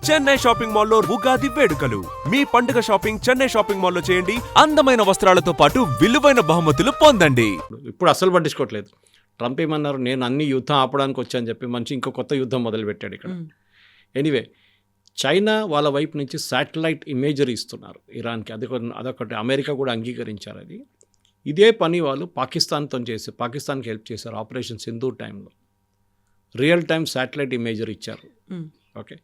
Chennai shopping మాల్లో ఉగాది వేడుకలు. మీ పండుగ షాపింగ్ చెన్నై షాపింగ్ మాల్లో చేయండి. అందమైన వస్త్రాలతో పాటు విలువైన బహుమతులు పొందండి. ఇప్పుడు అసలు పట్టించుకోవట్లేదు. ట్రంప్ ఏమన్నారు, నేను అన్ని యుద్ధం ఆపడానికి వచ్చాను చెప్పి మంచి ఇంకో కొత్త యుద్ధం మొదలుపెట్టాడు ఇక్కడ. ఎనీవే, చైనా వాళ్ళ వైపు నుంచి శాటిలైట్ ఇమేజరీ ఇస్తున్నారు ఇరాన్కి. అదొకటి అమెరికా కూడా అంగీకరించారు. అది ఇదే పని వాళ్ళు పాకిస్తాన్తో చేసి పాకిస్తాన్కి హెల్ప్ చేశారు. ఆపరేషన్ సింధూర్ టైంలో రియల్ టైమ్ శాటిలైట్ ఇమేజరీ ఇచ్చారు. ఓకే,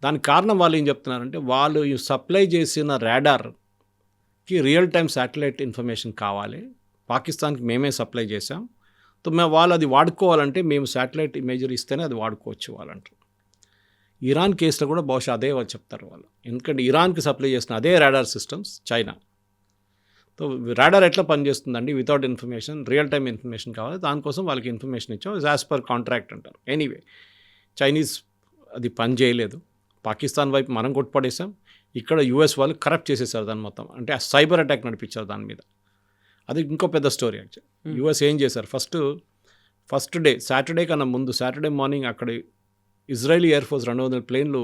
దానికి కారణం వాళ్ళు ఏం చెప్తున్నారంటే, వాళ్ళు సప్లై చేసిన రాడార్కి రియల్ టైమ్ శాటిలైట్ ఇన్ఫర్మేషన్ కావాలి, పాకిస్తాన్కి మేమే సప్లై చేసాం, వాళ్ళు అది వాడుకోవాలంటే మేము శాటిలైట్ ఇమేజరీ ఇస్తేనే అది వాడుకోవచ్చు వాళ్ళంటారు. ఇరాన్ కేసులో కూడా బహుశా అదే వాళ్ళు చెప్తారు వాళ్ళు, ఎందుకంటే ఇరాన్కి సప్లై చేసిన అదే radar systems China. So radar ఎట్లా పనిచేస్తుందండి, without information, real time information కావాలి, దానికోసం వాళ్ళకి ఇన్ఫర్మేషన్ ఇచ్చాం, యాజ్ పర్ కాంట్రాక్ట్ అంటారు. ఎనీవే, చైనీస్ అది పని చేయలేదు. పాకిస్తాన్ వైపు మనం కొట్టుపడేసాం, ఇక్కడ యూఎస్ వాళ్ళు కరప్ట్ చేసేసారు దాన్ని మొత్తం. అంటే ఆ సైబర్ అటాక్ నడిపించారు దాని మీద. అది ఇంకో పెద్ద స్టోరీ యాక్చువల్. యూఎస్ ఏం చేశారు, ఫస్ట్ డే సాటర్డే కన్నా ముందు, సాటర్డే మార్నింగ్ అక్కడ ఇజ్రాయలీ ఎయిర్ ఫోర్స్ 200 ప్లేన్లు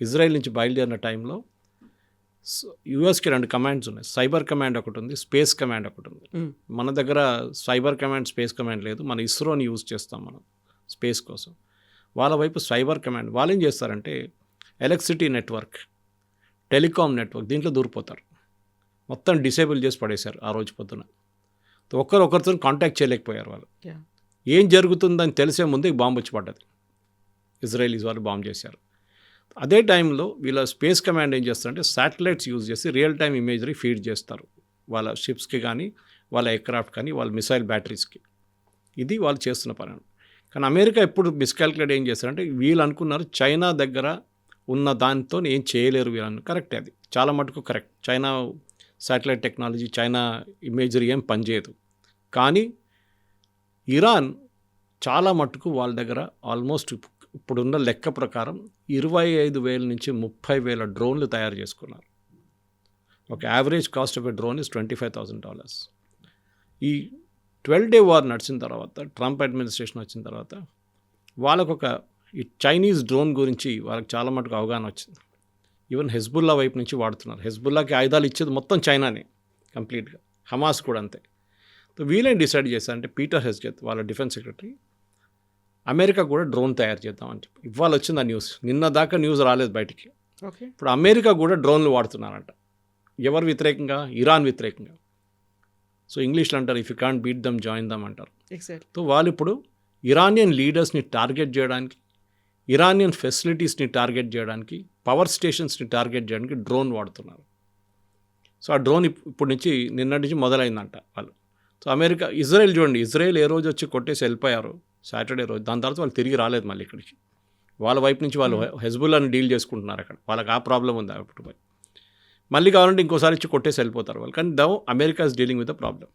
ఇజ్రాయెల్ నుంచి బయలుదేరిన టైంలో యూఎస్కి 2 కమాండ్స్ ఉన్నాయి. సైబర్ కమాండ్ ఒకటి ఉంది, స్పేస్ కమాండ్ ఒకటి ఉంది. మన దగ్గర సైబర్ కమాండ్, స్పేస్ కమాండ్ లేదు. మన ఇస్రోని యూజ్ చేస్తాం మనం స్పేస్ కోసం. వాళ్ళ వైపు సైబర్ కమాండ్. వాళ్ళు ఏం చేస్తారంటే, ఎలక్ట్రిసిటీ నెట్వర్క్, టెలికాం నెట్వర్క్, దీంట్లో దూరిపోతారు. మొత్తం డిసేబుల్ చేసి పడేశారు ఆ రోజు పొద్దున. ఒకరితో కాంటాక్ట్ చేయలేకపోయారు వాళ్ళు. ఏం జరుగుతుందని తెలిసే ముందు బాంబు వచ్చి పడ్డది. ఇజ్రాయలీస్ వాళ్ళు బాంబు చేశారు. అదే టైంలో వీళ్ళ స్పేస్ కమాండ్ ఏం చేస్తారంటే, శాటిలైట్స్ యూజ్ చేసి రియల్ టైమ్ ఇమేజరీ ఫీడ్ చేస్తారు వాళ్ళ షిప్స్కి కానీ, వాళ్ళ ఎయిర్క్రాఫ్ట్ కానీ, వాళ్ళ మిసైల్ బ్యాటరీస్కి. ఇది వాళ్ళు చేస్తున్న పని. కానీ అమెరికా ఎప్పుడు మిస్కాల్కులేట్ ఏం చేస్తారంటే, వీళ్ళు అనుకున్నారు చైనా దగ్గర ఉన్న దానితో ఏం చేయలేరు వీళ్ళని. కరెక్ట్, అది చాలా మటుకు correct. China satellite technology, China imagery ఏం పనిచేయదు. కానీ ఇరాన్ చాలా మటుకు వాళ్ళ దగ్గర ఆల్మోస్ట్ ఇప్పుడున్న లెక్క ప్రకారం 25,000 నుంచి 30,000 డ్రోన్లు తయారు చేసుకున్నారు. ఒక average cost of a drone is $25,000. ఈ 12-day వార్ నడిచిన తర్వాత, ట్రంప్ అడ్మినిస్ట్రేషన్ వచ్చిన తర్వాత, ఈ చైనీస్ డ్రోన్ గురించి వాళ్ళకి చాలా మటుకు అవగాహన వచ్చింది. ఈవెన్ హెజ్బుల్లా వైపు నుంచి వాడుతున్నారు. హెజ్బుల్లాకి ఆయుధాలు ఇచ్చేది మొత్తం చైనానే కంప్లీట్గా, హమాస్ కూడా అంతే. వీళ్ళేం డిసైడ్ చేశారంటే, పీటర్ హెగ్సెత్ వాళ్ళ డిఫెన్స్ సెక్రటరీ, అమెరికా కూడా డ్రోన్ తయారు చేద్దామని చెప్పి. ఇవాళ వచ్చింది ఆ న్యూస్. నిన్న దాకా న్యూస్ రాలేదు బయటికి. ఇప్పుడు అమెరికా కూడా డ్రోన్లు వాడుతున్నారంట. ఎవరు వ్యతిరేకంగా? ఇరాన్ వ్యతిరేకంగా. సో ఇంగ్లీష్లో అంటారు, if you can't beat them join them అంటారు. సో వాళ్ళు ఇప్పుడు ఇరానియన్ లీడర్స్ని టార్గెట్ చేయడానికి, ఇరానియన్ ఫెసిలిటీస్ని టార్గెట్ చేయడానికి, పవర్ స్టేషన్స్ని టార్గెట్ చేయడానికి డ్రోన్ వాడుతున్నారు. సో ఆ డ్రోన్ ఇప్పుడు నుంచి, నిన్నటి నుంచి మొదలైందంట వాళ్ళు. సో ఇజ్రాయెల్ చూడండి, ఇజ్రాయెల్ ఏ రోజు వచ్చి కొట్టేసి వెళ్ళిపోయారు సాటర్డే రోజు, దాని తర్వాత వాళ్ళు తిరిగి రాలేదు మళ్ళీ ఇక్కడికి. వాళ్ళ వైపు నుంచి వాళ్ళు హెజ్బుల్లాని డీల్ చేసుకుంటున్నారు అక్కడ. వాళ్ళకి ఆ ప్రాబ్లం ఉంది అప్పుడు. మళ్ళీ కావాలంటే ఇంకోసారి ఇచ్చి కొట్టేసి వెళ్ళిపోతారు వాళ్ళు. కానీ America is dealing with the problem.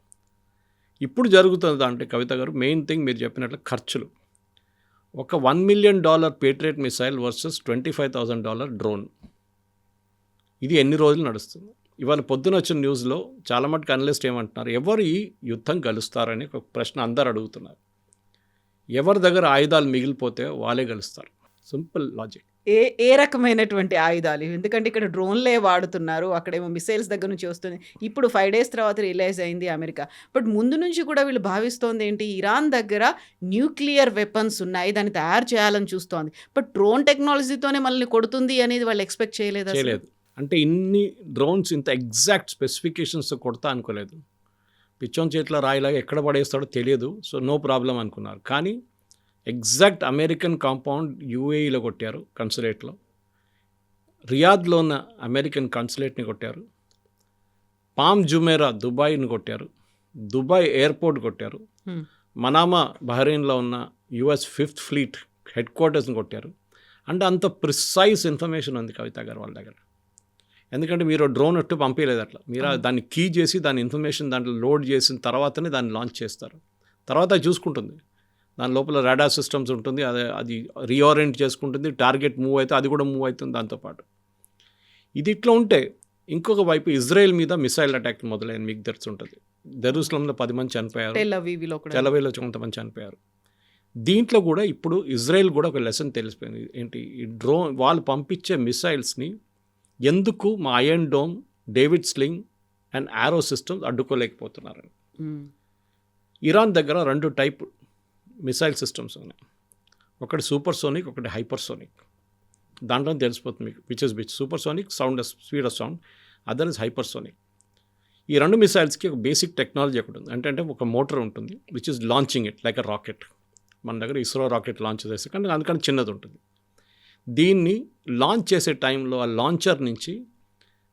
ఇప్పుడు జరుగుతుంది అంటే కవిత గారు, మెయిన్ థింగ్ మీరు చెప్పినట్లు ఖర్చులు. ఒక $1 million patriot missile versus $25,000 drone. ఇది ఎన్ని రోజులు నడుస్తుంది? ఇవాళ పొద్దున వచ్చిన న్యూస్లో చాలా మటుకు అనలిస్ట్ ఏమంటున్నారు, ఎవరు ఈ యుద్ధం గెలుస్తారని ఒక ప్రశ్న అందరు అడుగుతున్నారు. ఎవరి దగ్గర ఆయుధాలు మిగిలిపోతే వాళ్ళే గెలుస్తారు. Simple logic. ఏ రకమైనటువంటి ఆయుధాలు? ఎందుకంటే ఇక్కడ డ్రోన్లే వాడుతున్నారు, అక్కడేమో మిసైల్స్ దగ్గర నుంచి వస్తుంది. ఇప్పుడు 5 days తర్వాత రిలైజ్ అయింది అమెరికా. బట్ ముందు నుంచి కూడా వీళ్ళు భావిస్తోంది ఏంటి, ఇరాన్ దగ్గర న్యూక్లియర్ వెపన్స్ ఉన్నాయి, దాన్ని తయారు చేయాలని చూస్తోంది. బట్ డ్రోన్ టెక్నాలజీతోనే మనల్ని కొడుతుంది అనేది వాళ్ళు ఎక్స్పెక్ట్ చేయలేదు. అంటే ఇన్ని డ్రోన్స్ ఇంత ఎగ్జాక్ట్ స్పెసిఫికేషన్స్ కొడతా అనుకోలేదు. పిచ్చోన్ చేతిలో రాయిలాగా ఎక్కడ పడేస్తాడో తెలియదు. సో నో ప్రాబ్లం అనుకున్నారు. కానీ ఎగ్జాక్ట్ అమెరికన్ కాంపౌండ్ యూఏఈలో కొట్టారు, కన్సులేట్లో. రియాద్లో ఉన్న అమెరికన్ కన్సులేట్ని కొట్టారు. పామ్ జుమేరా దుబాయ్ని కొట్టారు. దుబాయ్ ఎయిర్పోర్ట్ కొట్టారు. మనామా బహ్రెయిన్లో ఉన్న US 5th Fleet హెడ్ క్వార్టర్స్ని కొట్టారు. అంటే అంత ప్రిసైజ్ ఇన్ఫర్మేషన్ ఉంది కవిత గారు వాళ్ళ దగ్గర. ఎందుకంటే మీరు డ్రోన్ ఒట్టు పంపించలేదు అట్లా. మీరు దాన్ని కీ చేసి దాని ఇన్ఫర్మేషన్ దాంట్లో లోడ్ చేసిన తర్వాతనే దాన్ని లాంచ్ చేస్తారు. తర్వాత చూసుకుంటుంది, దాని లోపల రాడార్ సిస్టమ్స్ ఉంటుంది, అది రీఓరియంట్ చేసుకుంటుంది, టార్గెట్ మూవ్ అయితే అది కూడా మూవ్ అవుతుంది దాంతోపాటు. ఇది ఇట్లా ఉంటే ఇంకొక వైపు ఇజ్రాయెల్ మీద మిసైల్ అటాక్ మొదలైంది. మీకు తెలుసుంటుంది, జెరూసలంలో 10 మంది చనిపోయారు, టెల్ అవీవ్లో కొంతమంది చనిపోయారు. దీంట్లో కూడా ఇప్పుడు ఇజ్రాయెల్ కూడా ఒక లెసన్ తెలిసిపోయింది. ఏంటి, ఈ వాళ్ళు పంపించే మిసైల్స్ని ఎందుకు మా iron dome, David Sling and Arrow systems అడ్డుకోలేకపోతున్నారని. ఇరాన్ దగ్గర 2 టైప్ మిసైల్ సిస్టమ్స్ ఉన్నాయి. ఒకటి సూపర్ సోనిక్, ఒకటి హైపర్ సోనిక్. దాంట్లో తెలిసిపోతుంది మీకు which is which. Supersonic sound, speed of sound, other is hypersonic. ఈ 2 మిసైల్స్కి ఒక బేసిక్ టెక్నాలజీ ఒకటి ఉంది. అంటే ఒక మోటార్ ఉంటుంది which is launching it like a rocket. మన దగ్గర ఇస్రో రాకెట్ లాంచ్ చేస్తే కానీ అందుకని చిన్నది ఉంటుంది. దీన్ని లాంచ్ చేసే టైంలో ఆ లాంచర్ నుంచి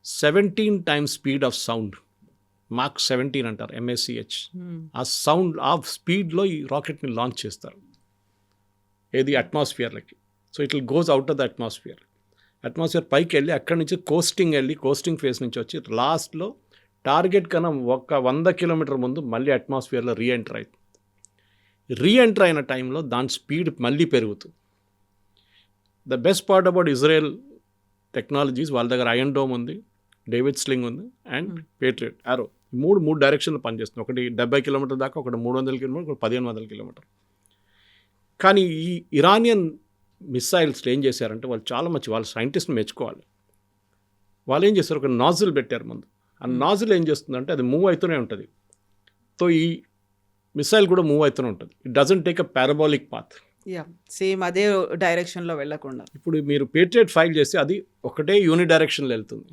17 టైమ్స్ స్పీడ్ ఆఫ్ సౌండ్, మాక్ 17 అంటారు, MACH, ఆ సౌండ్ ఆ స్పీడ్లో ఈ రాకెట్ని లాంచ్ చేస్తారు. ఏది అట్మాస్ఫియర్లకి. So it will goes out of the atmosphere పైకి వెళ్ళి అక్కడి నుంచి కోస్టింగ్ ఫేస్ నుంచి వచ్చి లాస్ట్లో టార్గెట్ కన్నా 100 కిలోమీటర్ ముందు మళ్ళీ అట్మాస్ఫియర్లో రీఎంటర్ అయిన టైంలో దాని స్పీడ్ మళ్ళీ పెరుగుతుంది. The best part about Israel technologies, వాళ్ళ దగ్గర ఐరన్ డోమ్ ఉంది, డేవిడ్ స్లింగ్ ఉంది అండ్ పేట్రియట్ ఆరో. మూడు డైరెక్షన్లో పనిచేస్తుంది. ఒకటి 70 కిలోమీటర్ దాకా, ఒకటి 300 కిలోమీటర్, ఒకటి 1500 కిలోమీటర్. కానీ ఈ ఇరానియన్ మిసైల్స్లో ఏం చేశారంటే వాళ్ళు చాలా వాళ్ళ సైంటిస్ట్ని మెచ్చుకోవాలి. వాళ్ళు ఏం చేస్తారు, ఒక నాజిల్ పెట్టారు ముందు. ఆ నాజిల్ ఏం చేస్తుందంటే అది మూవ్ అవుతూనే ఉంటుంది. సో ఈ మిసైల్ కూడా మూవ్ అవుతూనే ఉంటుంది. It doesn't take a parabolic path. Same అదే డైరెక్షన్లో వెళ్ళకుండా. ఇప్పుడు మీరు పేట్రియట్ ఫైల్ చేస్తే అది ఒకటే యూని డైరెక్షన్లో వెళ్తుంది.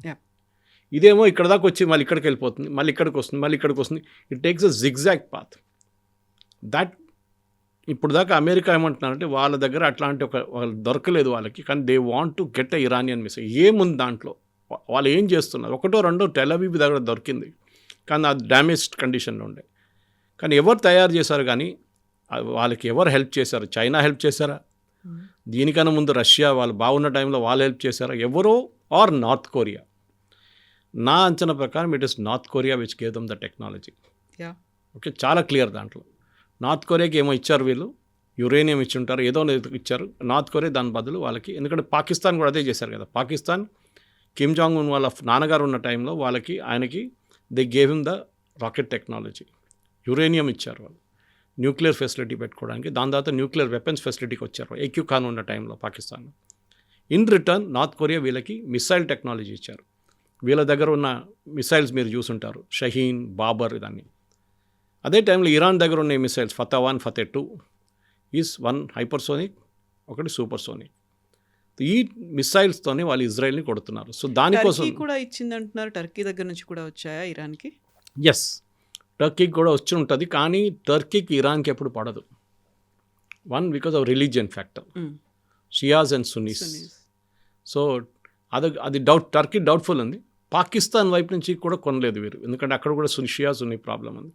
ఇదేమో ఇక్కడ దాకా వచ్చి మళ్ళీ ఇక్కడికి వెళ్ళిపోతుంది, మళ్ళీ ఇక్కడికి వస్తుంది, మళ్ళీ ఇక్కడికి వస్తుంది. It takes a zigzag path. That ఇప్పుడు దాకా అమెరికా ఏమంటున్నారంటే వాళ్ళ దగ్గర అట్లాంటి వాళ్ళు దొరకలేదు వాళ్ళకి. కానీ they want to get a Iranian missile. ఏముంది దాంట్లో, వాళ్ళు ఏం చేస్తున్నారు? 1-2 టెల్ అవీవ్ దగ్గర దొరికింది, కానీ అది డ్యామేజ్డ్ కండిషన్లో ఉండే. కానీ ఎవరు తయారు చేశారు, కానీ వాళ్ళకి ఎవరు హెల్ప్ చేశారు? చైనా హెల్ప్ చేశారా? దీనికన్నా ముందు రష్యా వాళ్ళు బాగున్న టైంలో వాళ్ళు హెల్ప్ చేశారా? ఎవరో ఆర్ నార్త్ కొరియా? నా అంచనా ప్రకారం it is north Korea which gave them the technology. Okay, చాలా క్లియర్. దాంట్లో నార్త్ కొరియాకి ఏమో ఇచ్చారు, వీళ్ళు యురేనియం ఇచ్చుంటారు, ఏదో ఇచ్చారు నార్త్ కొరియా దాని బదులు వాళ్ళకి. ఎందుకంటే పాకిస్తాన్ కూడా అదే చేశారు కదా. పాకిస్తాన్ కిమ్ జాంగ్ ఉన్ వాళ్ళ నాన్నగారు ఉన్న టైంలో ఆయనకి they gave him the rocket technology. Uranium ఇచ్చారు వాళ్ళు న్యూక్లియర్ ఫెసిలిటీ పెట్టుకోవడానికి. దాని తర్వాత న్యూక్లియర్ వెపన్స్ ఫెసిలిటీకి వచ్చారు ఏక్యూ ఖాన్ ఉన్న టైంలో Pakistan. In return north Korea వీళ్ళకి మిసైల్ టెక్నాలజీ ఇచ్చారు. వీళ్ళ దగ్గర ఉన్న మిసైల్స్ మీరు చూసుంటారు, షహీన్, బాబర్, ఇదాన్ని. అదే టైంలో ఇరాన్ దగ్గర ఉన్న మిసైల్స్ ఫతా-1, ఫతా-2 ఈజ్ 1 హైపర్సోనిక్, ఒకటి సూపర్ సోనిక్. ఈ మిసైల్స్తోనే వాళ్ళు ఇజ్రాయెల్ని కొడుతున్నారు. సో దానికోసం కూడా ఇచ్చింది అంటున్నారు. టర్కీ దగ్గర నుంచి కూడా వచ్చాయా ఇరాన్కి? ఎస్, టర్కీకి కూడా వచ్చి ఉంటుంది. కానీ టర్కీకి ఇరాన్కి ఎప్పుడు పడదు. 1 because of religion factor, Shias and Sunny's. So అది టర్కీ డౌట్ఫుల్ ఉంది. పాకిస్తాన్ వైపు నుంచి కూడా కొనలేదు వీరు, ఎందుకంటే అక్కడ కూడా షియా సున్నీ ప్రాబ్లం ఉంది.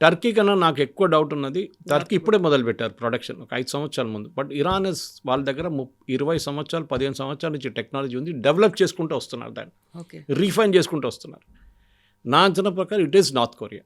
టర్కీ కన్నా నాకు ఎక్కువ డౌట్ ఉన్నది, టర్కీ ఇప్పుడే మొదలుపెట్టారు ప్రొడక్షన్ ఒక 5 సంవత్సరాల ముందు. బట్ ఇరాన్ వాళ్ళ దగ్గర 20 సంవత్సరాలు 15 సంవత్సరాల నుంచి టెక్నాలజీ ఉంది, డెవలప్ చేసుకుంటూ వస్తున్నారు, దాన్ని రీఫైన్ చేసుకుంటూ వస్తున్నారు. నా అంచనా ప్రకారం ఇట్ ఈస్ నార్త్ కొరియా.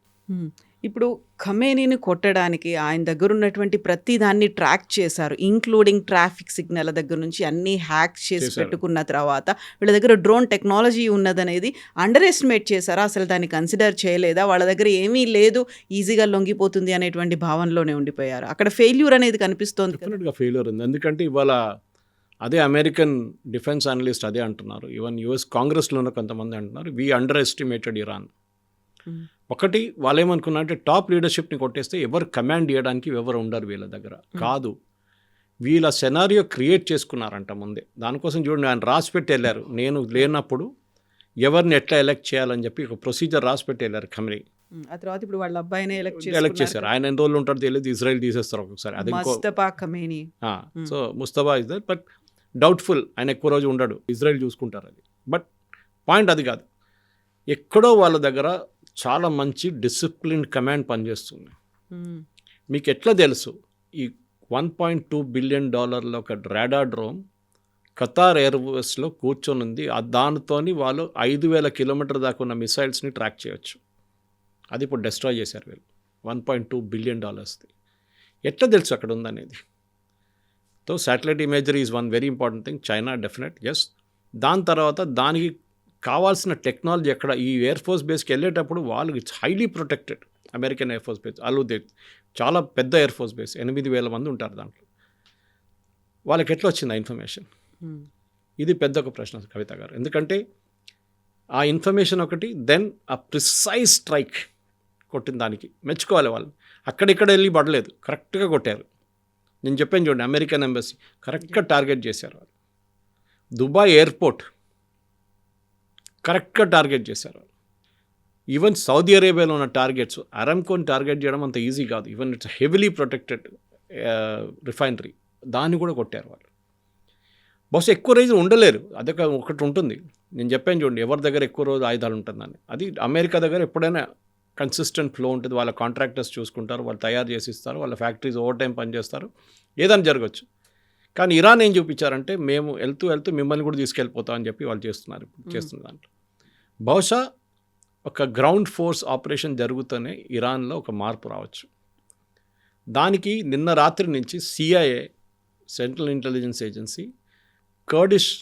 ఇప్పుడు ఖమేనీని కొట్టడానికి ఆయన దగ్గర ఉన్నటువంటి ప్రతి దాన్ని ట్రాక్ చేశారు, ఇంక్లూడింగ్ ట్రాఫిక్ సిగ్నల్ దగ్గర నుంచి అన్నీ హ్యాక్ చేసి పెట్టుకున్న తర్వాత వీళ్ళ దగ్గర డ్రోన్ టెక్నాలజీ ఉన్నదనేది అండర్ ఎస్టిమేట్ చేశారా? అసలు దాన్ని కన్సిడర్ చేయలేదా? వాళ్ళ దగ్గర ఏమీ లేదు, ఈజీగా లొంగిపోతుంది అనేటువంటి భావనలోనే ఉండిపోయారు. అక్కడ ఫెయిల్యూర్ అనేది కనిపిస్తోంది. డెఫినెట్గా ఫెయిల్యూర్ ఉంది. ఎందుకంటే ఇవాళ అదే అమెరికన్ డిఫెన్స్ అనలిస్ట్ అదే అంటున్నారు, ఈవెన్ యుఎస్ కాంగ్రెస్లోనే కొంతమంది అంటున్నారు, వీ అండర్ ఎస్టిమేటెడ్ ఇరాన్. ఒకటి వాళ్ళు ఏమనుకున్నారంటే టాప్ లీడర్షిప్ని కొట్టేస్తే ఎవరు కమాండ్ చేయడానికి ఎవరు ఉండరు వీళ్ళ దగ్గర. కాదు, వీళ్ళ సెనారియో క్రియేట్ చేసుకున్నారంట ముందే. దానికోసం చూడండి, ఆయన రాసిపెట్టి వెళ్ళారు, నేను లేనప్పుడు ఎవరిని ఎట్లా ఎలక్ట్ చేయాలని చెప్పి ఒక ప్రొసీజర్ రాసిపెట్టి వెళ్ళారు ఖమేనీ. ఆ తర్వాత ఇప్పుడు వాళ్ళ అబ్బాయినే ఎలక్ట్ చేశారు. ఆయన ఎన్ని రోజులు ఉంటారో తెలియదు, ఇజ్రాయెల్ తీసేస్తారు ఒక్కొక్కసారి. అది Mustafa Khamenei. So Mustafa is that, but doubtful, ఆయన ఎక్కువ రోజు ఉండడు, ఇజ్రాయెల్ చూసుకుంటారు అది. బట్ పాయింట్ అది కాదు, ఎక్కడో వాళ్ళ దగ్గర చాలా మంచి డిసిప్లిన్ కమాండ్ పనిచేస్తుంది. మీకు ఎట్లా తెలుసు? ఈ $1.2 బిలియన్ ఒక రాడార్ డ్రోన్ ఖతార్ ఎయిర్వేస్లో కూర్చొని ఉంది. దానితోని వాళ్ళు 5,000 కిలోమీటర్ దాకా ఉన్న మిసైల్స్ని ట్రాక్ చేయొచ్చు. అది ఇప్పుడు డెస్ట్రాయ్ చేశారు వీళ్ళు. $1.2 బిలియన్. ఎట్లా తెలుసు అక్కడ ఉందనేది? So satellite imagery is 1 very important thing. China definite, yes. దాని తర్వాత దానికి కావాల్సిన టెక్నాలజీ ఎక్కడ, ఈ ఎయిర్ ఫోర్స్ బేస్కి వెళ్ళేటప్పుడు వాళ్ళు it's highly protected. American air force base Al Udeid, చాలా పెద్ద ఎయిర్ ఫోర్స్ బేస్, 8,000 మంది ఉంటారు దాంట్లో. వాళ్ళకి ఎట్లా వచ్చింది ఆ ఇన్ఫర్మేషన్? ఇది పెద్ద ఒక ప్రశ్న కవిత గారు. ఎందుకంటే ఆ ఇన్ఫర్మేషన్ ఒకటి, దెన్ ఆ ప్రిసైజ్ స్ట్రైక్ కొట్టిన దానికి మెచ్చుకోవాలి వాళ్ళు. అక్కడిక్కడ వెళ్ళి పడలేదు, కరెక్ట్గా కొట్టారు. నేను చెప్పాను చూడండి, అమెరికన్ ఎంబసీ కరెక్ట్గా టార్గెట్ చేశారు వాళ్ళు. దుబాయ్ ఎయిర్పోర్ట్ కరెక్ట్గా టార్గెట్ చేశారు వాళ్ళు. ఈవెన్ సౌదీ అరేబియాలో ఉన్న టార్గెట్స్, అరామ్కోని టార్గెట్ చేయడం అంత ఈజీ కాదు. Even it's heavily protected refinery, దాన్ని కూడా కొట్టారు వాళ్ళు. బహుశా ఎక్కువ రోజులు ఉండలేరు, అదొక ఒకటి ఉంటుంది. నేను చెప్పాను చూడండి, ఎవరి దగ్గర ఎక్కువ రోజు ఆయుధాలు ఉంటుందని. అది అమెరికా దగ్గర ఎప్పుడైనా కన్సిస్టెంట్ ఫ్లో ఉంటుంది. వాళ్ళ కాంట్రాక్టర్స్ చూసుకుంటారు, వాళ్ళు తయారు చేసి ఇస్తారు, వాళ్ళ ఫ్యాక్టరీస్ ఓవర్ టైం పనిచేస్తారు, ఏదైనా జరగచ్చు. కానీ ఇరాన్ ఏం చూపించారంటే, మేము వెళ్తూ మిమ్మల్ని కూడా తీసుకెళ్ళిపోతాం అని చెప్పి వాళ్ళు చేస్తున్నారు. ఇప్పుడు చేస్తున్న దాంట్లో బహుశా ఒక గ్రౌండ్ ఫోర్స్ ఆపరేషన్ జరుగుతూనే ఇరాన్లో ఒక మార్పు రావచ్చు. దానికి నిన్న రాత్రి నుంచి CIA, Central Intelligence Agency, Kurdish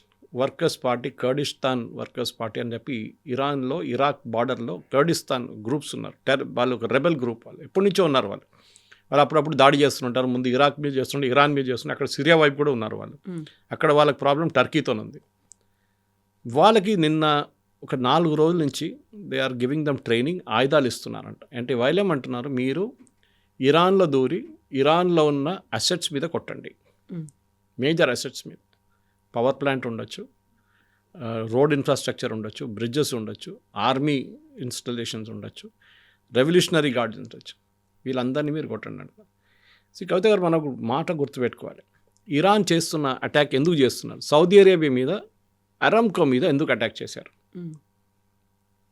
Workers Party, Kurdistan Workers Party అని చెప్పి ఇరాన్లో, ఇరాక్ బార్డర్లో కర్డిస్తాన్ గ్రూప్స్ ఉన్నారు. వాళ్ళు ఒక రెబెల్ గ్రూప్, వాళ్ళు ఎప్పటి నుంచో ఉన్నారు. వాళ్ళు అప్పుడప్పుడు దాడి చేస్తుంటారు. ముందు ఇరాక్ మీద చేస్తుంటే, ఇరాన్ మీద చేస్తుంటే, అక్కడ సిరియా వైపు కూడా ఉన్నారు వాళ్ళు. అక్కడ వాళ్ళకి ప్రాబ్లం టర్కీతో ఉంది. వాళ్ళకి నిన్న ఒక 4 రోజుల నుంచి they are giving them training, ఆయుధాలు ఇస్తున్నారంట. అంటే వాళ్ళు ఏమంటున్నారు, మీరు ఇరాన్లో దూరి ఇరాన్లో ఉన్న అసెట్స్ మీద కొట్టండి, మేజర్ అసెట్స్ మీద. పవర్ ప్లాంట్ ఉండొచ్చు, రోడ్ ఇన్ఫ్రాస్ట్రక్చర్ ఉండొచ్చు, బ్రిడ్జెస్ ఉండొచ్చు, ఆర్మీ ఇన్స్టలేషన్స్ ఉండొచ్చు, రెవల్యూషనరీ గార్డ్స్ ఉండొచ్చు, వీళ్ళందరినీ మీరు కొట్టండి అంట. కవిత గారు మనకు మాట గుర్తుపెట్టుకోవాలి. ఇరాన్ చేస్తున్న అటాక్ ఎందుకు చేస్తున్నారు? సౌదీ అరేబియా మీద, అరామ్కో మీద ఎందుకు అటాక్ చేశారు?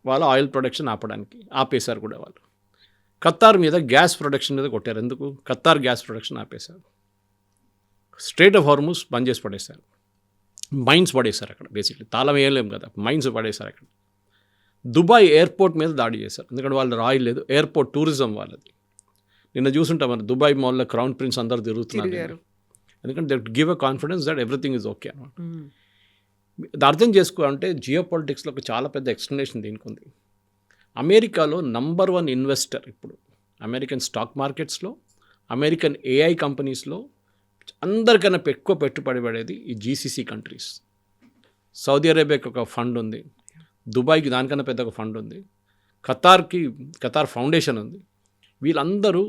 వాళ్ళ ఆయిల్ ప్రొడక్షన్ ఆపేశారు కూడా వాళ్ళు. ఖతార్ మీద గ్యాస్ ప్రొడక్షన్ మీద కొట్టారు. ఎందుకు? ఖతార్ గ్యాస్ ప్రొడక్షన్ ఆపేశారు. స్ట్రేట్ ఆఫ్ హార్ముజ్ బంద్ చేసి పడేశారు. మైన్స్ పడేశారు అక్కడ. బేసిక్లీ తాళం వేయలేము కదా, మైన్స్ పడేశారు అక్కడ. దుబాయ్ ఎయిర్పోర్ట్ మీద దాడి చేశారు. ఎందుకంటే వాళ్ళు ఆయిల్ లేదు, ఎయిర్పోర్ట్ టూరిజం వాళ్ళది. నిన్న చూసుంటాం మరి, దుబాయ్ మాల్లో క్రౌన్ ప్రిన్స్ అందరూ తిరుగుతున్నారు. ఎందుకంటే they give a confidence that everything is okay అనమాట. అది అర్థం చేసుకోవాలంటే జియో పొలిటిక్స్లో ఒక చాలా పెద్ద ఎక్స్ప్లెనేషన్ దీనికి ఉంది. అమెరికాలో నంబర్ 1 ఇన్వెస్టర్ ఇప్పుడు అమెరికన్ స్టాక్ మార్కెట్స్లో, అమెరికన్ AI కంపెనీస్లో అందరికన్నా ఎక్కువ పెట్టుబడి పడేది ఈ GCC కంట్రీస్. సౌదీ అరేబియాకి ఒక ఫండ్ ఉంది, దుబాయ్కి దానికన్నా పెద్ద ఒక ఫండ్ ఉంది, ఖతార్ ఫౌండేషన్ ఉంది. వీళ్ళందరూ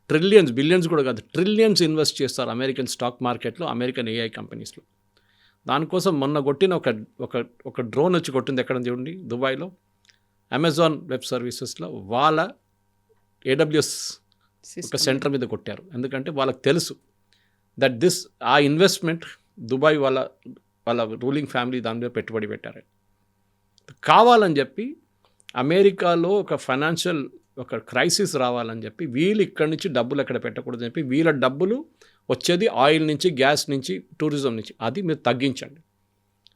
ట్రిలియన్స్, బిలియన్స్ కూడా కాదు, ట్రిలియన్స్ ఇన్వెస్ట్ చేస్తారు అమెరికన్ స్టాక్ మార్కెట్లో, అమెరికన్ AI కంపెనీస్లో. దానికోసం మొన్న కొట్టిన ఒక డ్రోన్ వచ్చి కొట్టింది ఎక్కడ చూడండి, దుబాయ్లో అమెజాన్ వెబ్ సర్వీసెస్లో వాళ్ళ AWS ఒక సెంటర్ మీద కొట్టారు. ఎందుకంటే వాళ్ళకి తెలుసు దట్ ఆ ఇన్వెస్ట్మెంట్ దుబాయ్ వాళ్ళ రూలింగ్ ఫ్యామిలీ దాని మీద పెట్టుబడి పెట్టారు. కావాలని చెప్పి అమెరికాలో ఒక ఫైనాన్షియల్ ఒక క్రైసిస్ రావాలని చెప్పి వీళ్ళు ఇక్కడి నుంచి డబ్బులు ఎక్కడ పెట్టకూడదని చెప్పి, వీళ్ళ డబ్బులు వచ్చేది ఆయిల్ నుంచి, గ్యాస్ నుంచి, టూరిజం నుంచి, అది మీరు తగ్గించండి.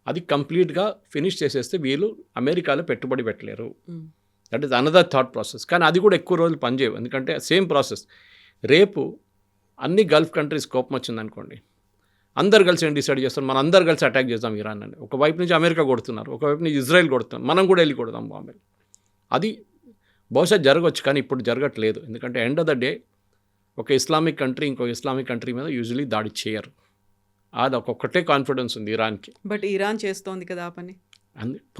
అది కంప్లీట్గా ఫినిష్ చేసేస్తే వీళ్ళు అమెరికాలో పెట్టుబడి పెట్టలేరు. That is another thought process. కానీ అది కూడా ఎక్కువ రోజులు పనిచేయవు. ఎందుకంటే సేమ్ ప్రాసెస్. రేపు అన్ని గల్ఫ్ కంట్రీస్ కోపం వచ్చిందనుకోండి, అందరు కలిసి ఏం డిసైడ్ చేస్తారు, మనం అందరు కలిసి అటాక్ చేద్దాం ఇరాన్ అని. ఒకవైపు నుంచి అమెరికా కొడుతున్నారు, ఒకవైపు నుంచి ఇజ్రాయెల్ కొడుతున్నారు, మనం కూడా వెళ్ళి కొడదాం బాంబేలో. అది బహుశా జరగవచ్చు, కానీ ఇప్పుడు జరగట్లేదు. ఎందుకంటే ఎండ్ ఆఫ్ ద డే ఒక ఇస్లామిక్ కంట్రీ ఇంకో ఇస్లామిక్ కంట్రీ మీద యూజువలీ దాడి చేయరు. అది ఒక్కొక్కటే కాన్ఫిడెన్స్ ఉంది ఇరాన్కి. బట్ ఇరాన్ చేస్తోంది కదా ఆ పని,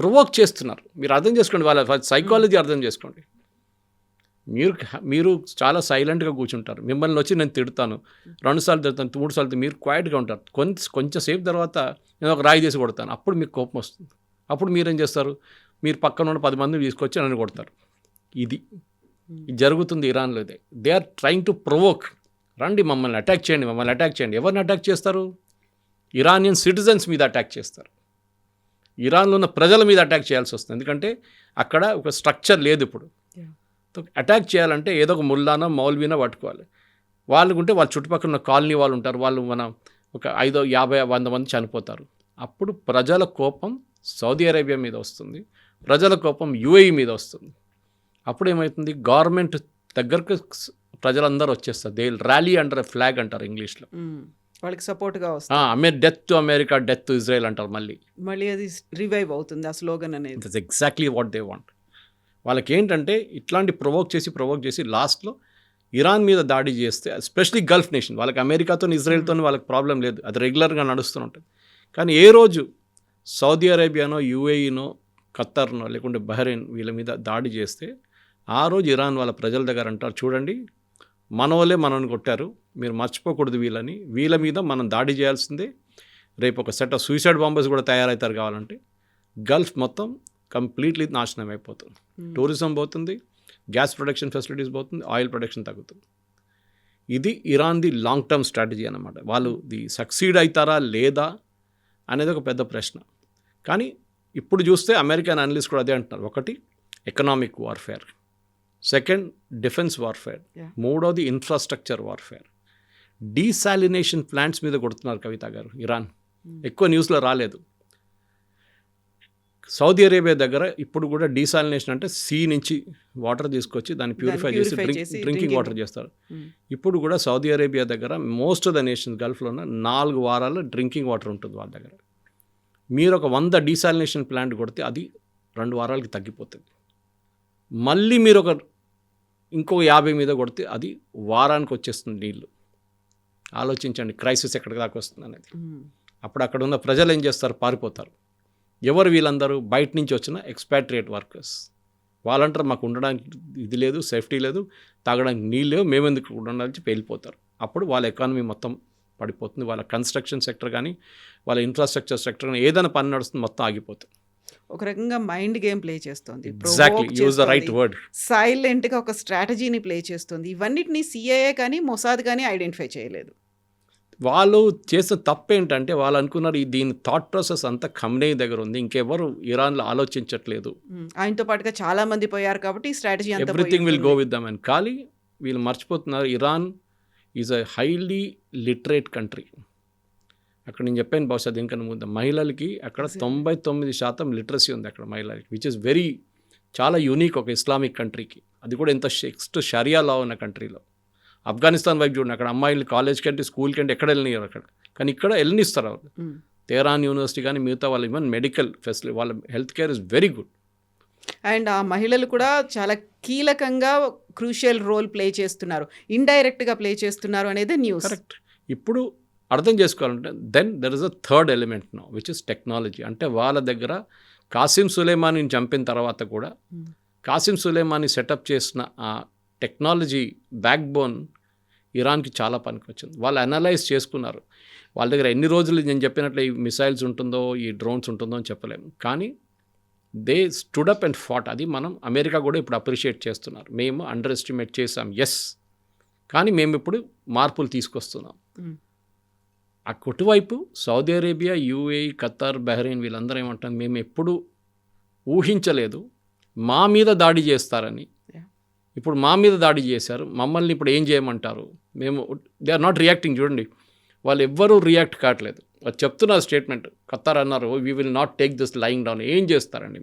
ప్రొవోక్ చేస్తున్నారు. మీరు అర్థం చేసుకోండి, వాళ్ళ సైకాలజీ అర్థం చేసుకోండి. మీరు చాలా సైలెంట్గా కూర్చుంటారు, మిమ్మల్ని వచ్చి నేను తిడతాను, 2 సార్లు తిడతాను, 3 సార్లు మీరు క్వైట్గా ఉంటారు. కొంచెం సేపు తర్వాత నేను ఒక రాయి చేసి కొడతాను, అప్పుడు మీకు కోపం వస్తుంది. అప్పుడు మీరేం చేస్తారు, మీరు పక్కన ఉన్న 10 మందిని తీసుకొచ్చి నన్ను కొడతారు. ఇది జరుగుతుంది ఇరాన్లో. They are trying to provoke. రండి మమ్మల్ని అటాక్ చేయండి. ఎవరిని అటాక్ చేస్తారు? ఇరానియన్ సిటిజన్స్ మీద అటాక్ చేస్తారు. ఇరాన్లో ఉన్న ప్రజల మీద అటాక్ చేయాల్సి వస్తుంది. ఎందుకంటే అక్కడ ఒక స్ట్రక్చర్ లేదు ఇప్పుడు. అటాక్ చేయాలంటే ఏదో ఒక ముల్లానో మౌల్వీనో పట్టుకోవాలి. వాళ్ళకుంటే వాళ్ళ చుట్టుపక్కల ఉన్న కాలనీ వాళ్ళు ఉంటారు, వాళ్ళు ఒక 5, 50, 100 మంది చనిపోతారు. అప్పుడు ప్రజల కోపం సౌదీ అరేబియా మీద వస్తుంది, ప్రజల కోపం UAE మీద వస్తుంది. అప్పుడు ఏమవుతుంది, గవర్నమెంట్ దగ్గరకు ప్రజలందరూ వచ్చేస్తారు. They will rally under a flag అంటారు ఇంగ్లీష్లో. వాళ్ళకి సపోర్ట్గా వస్తుంది. Death to America, death to Israel అంటారు. మళ్ళీ అది రివైవ్ అవుతుంది ఆ స్లోగన్ అనేది. That's exactly what they want. వాళ్ళకి ఏంటంటే ఇట్లాంటి ప్రొవోక్ చేసి లాస్ట్లో ఇరాన్ మీద దాడి చేస్తే, ఎస్పెషలీ గల్ఫ్ నేషన్, వాళ్ళకి అమెరికాతో ఇజ్రాయెల్తో వాళ్ళకి ప్రాబ్లం లేదు, అది రెగ్యులర్గా నడుస్తూ ఉంటుంది. కానీ ఏ రోజు సౌదీ అరేబియానో, యూఏఈనో, ఖత్తర్నో, లేకుంటే బహ్రెయిన్ వీళ్ళ మీద దాడి చేస్తే ఆ రోజు ఇరాన్ వాళ్ళ ప్రజల దగ్గర అంటారు, చూడండి మన వాళ్ళే మనల్ని కొట్టారు, మీరు మర్చిపోకూడదు వీళ్ళని, వీళ్ళ మీద మనం దాడి చేయాల్సిందే, రేపు ఒక సెట్ ఆఫ్ సూసైడ్ బాంబర్స్ కూడా తయారవుతారు కావాలంటే. గల్ఫ్ మొత్తం కంప్లీట్లీ నాశనం అయిపోతుంది, టూరిజం పోతుంది, గ్యాస్ ప్రొడక్షన్ ఫెసిలిటీస్ పోతుంది, ఆయిల్ ప్రొడక్షన్ తగ్గుతుంది. ఇది ఇరాన్ది లాంగ్ టర్మ్ స్ట్రాటజీ అన్నమాట. వాళ్ళు సక్సీడ్ అవుతారా లేదా అనేది ఒక పెద్ద ప్రశ్న. కానీ ఇప్పుడు చూస్తే అమెరికన్ అనలిస్ట్ కూడా అదే అంటున్నారు. ఒకటి economic warfare, second defence warfare, మూడోది ఇన్ఫ్రాస్ట్రక్చర్ వార్ఫేర్. డీసాలినేషన్ ప్లాంట్స్ మీద కొడుతున్నారు కవిత గారు ఇరాన్. ఎక్కువ న్యూస్లో రాలేదు. సౌదీ అరేబియా దగ్గర ఇప్పుడు కూడా డీసాలినేషన్ అంటే సీ నుంచి వాటర్ తీసుకొచ్చి దాన్ని ప్యూరిఫై చేసి డ్రింకింగ్ వాటర్ చేస్తారు. ఇప్పుడు కూడా సౌదీ అరేబియా దగ్గర మోస్ట్ ఆఫ్ ద నేషన్స్ గల్ఫ్లో 4 వారాలు డ్రింకింగ్ వాటర్ ఉంటుంది వాళ్ళ దగ్గర. మీరు ఒక 100 డీసాలినేషన్ ప్లాంట్ కొడితే అది 2 వారాలకి తగ్గిపోతుంది. మళ్ళీ మీరు ఇంకో 50 మీద కొడితే అది వారానికి వచ్చేస్తుంది నీళ్ళు. ఆలోచించండి క్రైసిస్ ఎక్కడికి దాకా వస్తుంది అనేది. అప్పుడు అక్కడ ఉన్న ప్రజలు ఏం చేస్తారు, పారిపోతారు. ఎవరు వీళ్ళందరూ? బయట నుంచి వచ్చిన ఎక్స్పాట్రియేట్ వర్కర్స్. వాళ్ళంటారు మాకు ఉండడానికి ఇది లేదు, సేఫ్టీ లేదు, తాగడానికి నీళ్ళు లేవు, మేమెందుకు ఉండాలని వెళ్ళిపోతారు. అప్పుడు వాళ్ళ ఎకానమీ మొత్తం పడిపోతుంది. వాళ్ళ కన్స్ట్రక్షన్ సెక్టర్ కానీ, వాళ్ళ ఇన్ఫ్రాస్ట్రక్చర్ సెక్టర్ కానీ, ఏదైనా పని నడుస్తుంది మొత్తం ఆగిపోతుంది. ఒక రకంగా మైండ్ గేమ్ ప్లే చేస్తుంది, exactly, use the right word. సైలెంట్గా ఒక స్ట్రాటజీని ప్లే చేస్తుంది. ఇవన్నిటిని సిఐఏ కానీ మొసాద్ కానీ ఐడెంటిఫై చేయలేదు. వాళ్ళు చేసిన తప్పు ఏంటంటే వాళ్ళు అనుకున్నారు దీని థాట్ ప్రాసెస్ అంతా ఖమ్నేయి దగ్గర ఉంది, ఇంకెవరు ఇరాన్లో ఆలోచించట్లేదు, ఆయనతో పాటుగా చాలా మంది పోయారు కాబట్టి ఈ స్ట్రాటజీ అంతా everything will go with them అని. కానీ వీళ్ళు మర్చిపోతున్నారు Iran is a highly literate country. అక్కడ నేను చెప్పాను బహుశా దీనికన్నా ముందు, మహిళలకి అక్కడ 99% లిటరసీ ఉంది అక్కడ మహిళలకి, విచ్ ఇస్ వెరీ చాలా యూనిక్ ఒక ఇస్లామిక్ కంట్రీకి. అది కూడా ఎంత స్ట్రిక్ట్ షరియా లా ఉన్న కంట్రీలో. ఆఫ్ఘనిస్తాన్ వైపు చూడండి, అక్కడ అమ్మాయిలు కాలేజ్ కంటే స్కూల్ కంటే ఎక్కడ వెళ్ళనియరు అక్కడ, కానీ ఇక్కడ వెళ్ళనిస్తారు వాళ్ళు. తెహరాన్ యూనివర్సిటీ కానీ మిగతా వాళ్ళు ఈవెన్ మెడికల్ ఫెసిలిటీ, వాళ్ళ health care is very good. And ఆ మహిళలు కూడా చాలా కీలకంగా క్రూషియల్ రోల్ ప్లే చేస్తున్నారు, ఇండైరెక్ట్గా ప్లే చేస్తున్నారు అనేది న్యూస్. కరెక్ట్. ఇప్పుడు అర్థం చేసుకోవాలంటే then there is a third element now which is technology. అంటే వాళ్ళ దగ్గర కాసిం సులేమానీని చంపిన తర్వాత కూడా కాసిం సులేమానీ సెటప్ చేసిన ఆ టెక్నాలజీ బ్యాక్ బోన్ ఇరాన్కి చాలా పనికి వచ్చింది. వాళ్ళు అనలైజ్ చేసుకున్నారు. వాళ్ళ దగ్గర ఎన్ని రోజులు నేను చెప్పినట్లు ఈ మిసైల్స్ ఉంటుందో, ఈ డ్రోన్స్ ఉంటుందో అని చెప్పలేము, కానీ they stood up and fought. అది మనం అమెరికా కూడా ఇప్పుడు అప్రిషియేట్ చేస్తున్నారు. మేము అండర్ ఎస్టిమేట్ చేసాం, ఎస్, కానీ మేము ఇప్పుడు మార్పులు తీసుకొస్తున్నాం. ఆ కొట్టువైపు Saudi Arabia, UAE, Qatar, Bahrain వీళ్ళందరూ ఏమంటారు, మేము ఎప్పుడు ఊహించలేదు మా మీద దాడి చేస్తారని. ఇప్పుడు మా మీద దాడి చేశారు, మమ్మల్ని ఇప్పుడు ఏం చేయమంటారు? మేము దే ఆర్ నాట్ రియాక్టింగ్. చూడండి, వాళ్ళు ఎవ్వరూ రియాక్ట్ కావట్లేదు. అది చెప్తున్నారు స్టేట్మెంట్. ఖత్తర్ అన్నారు we will not take this lying down. ఏం చేస్తారండి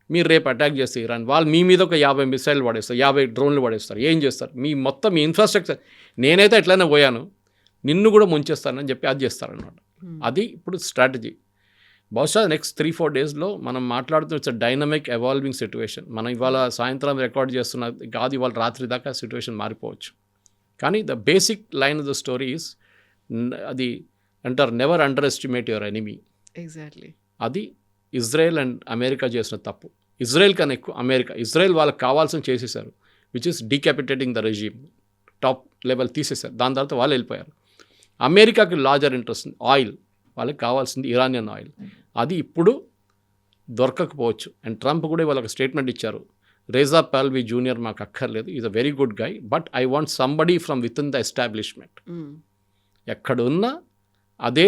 మీరు రేపు అటాక్ చేస్తే ఇరాన్, వాళ్ళు మీ మీద ఒక 50 మిసైల్ పడేస్తారు, 50 డ్రోన్లు పడేస్తారు, ఏం చేస్తారు? మీ మొత్తం మీ ఇన్ఫ్రాస్ట్రక్చర్, నేనైతే ఎట్లయినా పోయాను, నిన్ను కూడా ముంచేస్తానని చెప్పి అది చేస్తారనమాట. అది ఇప్పుడు స్ట్రాటజీ. బహుశా నెక్స్ట్ 3-4 డేస్లో మనం మాట్లాడుతున్న ఇట్స్ డైనమిక్ ఎవాల్వింగ్ సిచ్యువేషన్. మనం ఇవాళ సాయంత్రం రికార్డ్ చేస్తున్న కాదు, ఇవాళ రాత్రి దాకా సిచ్యువేషన్ మారిపోవచ్చు. కానీ the basic line of the story is, అది అంటారు never under estimate your enemy. Exactly. అది ఇజ్రాయెల్ అండ్ అమెరికా చేసిన తప్పు. ఇజ్రాయెల్ కన్నా ఎక్కువ అమెరికా. ఇజ్రాయెల్ వాళ్ళకి కావాల్సిన చేసేసారు, which is decapitating the regime. Top level తీసేశారు, దాని తర్వాత వాళ్ళు వెళ్ళిపోయారు. అమెరికాకి లార్జర్ ఇంట్రెస్ట్ ఆయిల్, వాళ్ళకి కావాల్సింది ఇరానియన్ ఆయిల్. అది ఇప్పుడు దొరకకపోవచ్చు. అండ్ ట్రంప్ కూడా వాళ్ళకి స్టేట్మెంట్ ఇచ్చారు, రేజా పాల్వి జూనియర్ మాకు అక్కర్లేదు, is a very good guy, but I want somebody from with in the establishment. ఎక్కడున్నా అదే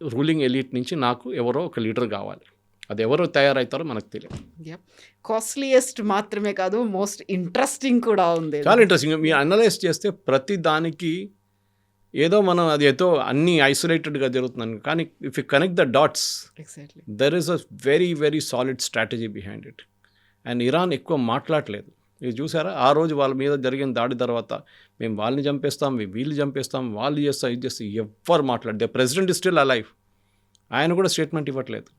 రూలింగ్ ఎలీట్ నుంచి నాకు ఎవరో ఒక లీడర్ కావాలి. అది ఎవరో తయారవుతారో మనకు తెలియదు. కాస్ట్లీయెస్ట్ మాత్రమే కాదు, మోస్ట్ ఇంట్రెస్టింగ్ కూడా ఉంది. చాలా ఇంట్రెస్టింగ్. మీరు అనలైజ్ చేస్తే ప్రతి దానికి ఏదో మనం అది ఏదో అన్నీ ఐసోలేటెడ్గా జరుగుతున్నాను, కానీ if you connect the dots, there is a very very solid strategy behind it. And Iran ఎక్కువ మాట్లాడలేదు. ఇది చూసారా, ఆ రోజు వాళ్ళ మీద జరిగిన దాడి తర్వాత మేము వాళ్ళని చంపేస్తాం, వీళ్ళు చంపేస్తాం, వాళ్ళు చేస్తాం, ఇది చేస్తాం, ఎవ్వరు మాట్లాడదు. The president is still alive. ఆయన కూడా స్టేట్మెంట్ ఇవ్వట్లేదు.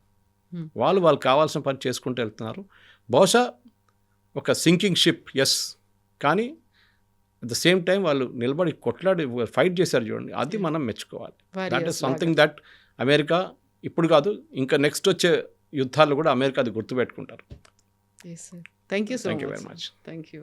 వాళ్ళు కావాల్సిన పని చేసుకుంటూ వెళ్తున్నారు. బహుశా ఒక సింకింగ్ షిప్ ఎస్, కానీ అట్ ద సేమ్ టైం వాళ్ళు నిలబడి కొట్లాడి ఫైట్ చేశారు చూడండి, అది మనం మెచ్చుకోవాలి. That is something that America ఇప్పుడు కాదు, ఇంకా నెక్స్ట్ వచ్చే యుద్ధాలు కూడా అమెరికా అది గుర్తుపెట్టుకుంటారు. Thank you so thank you much. Very much. Thank you.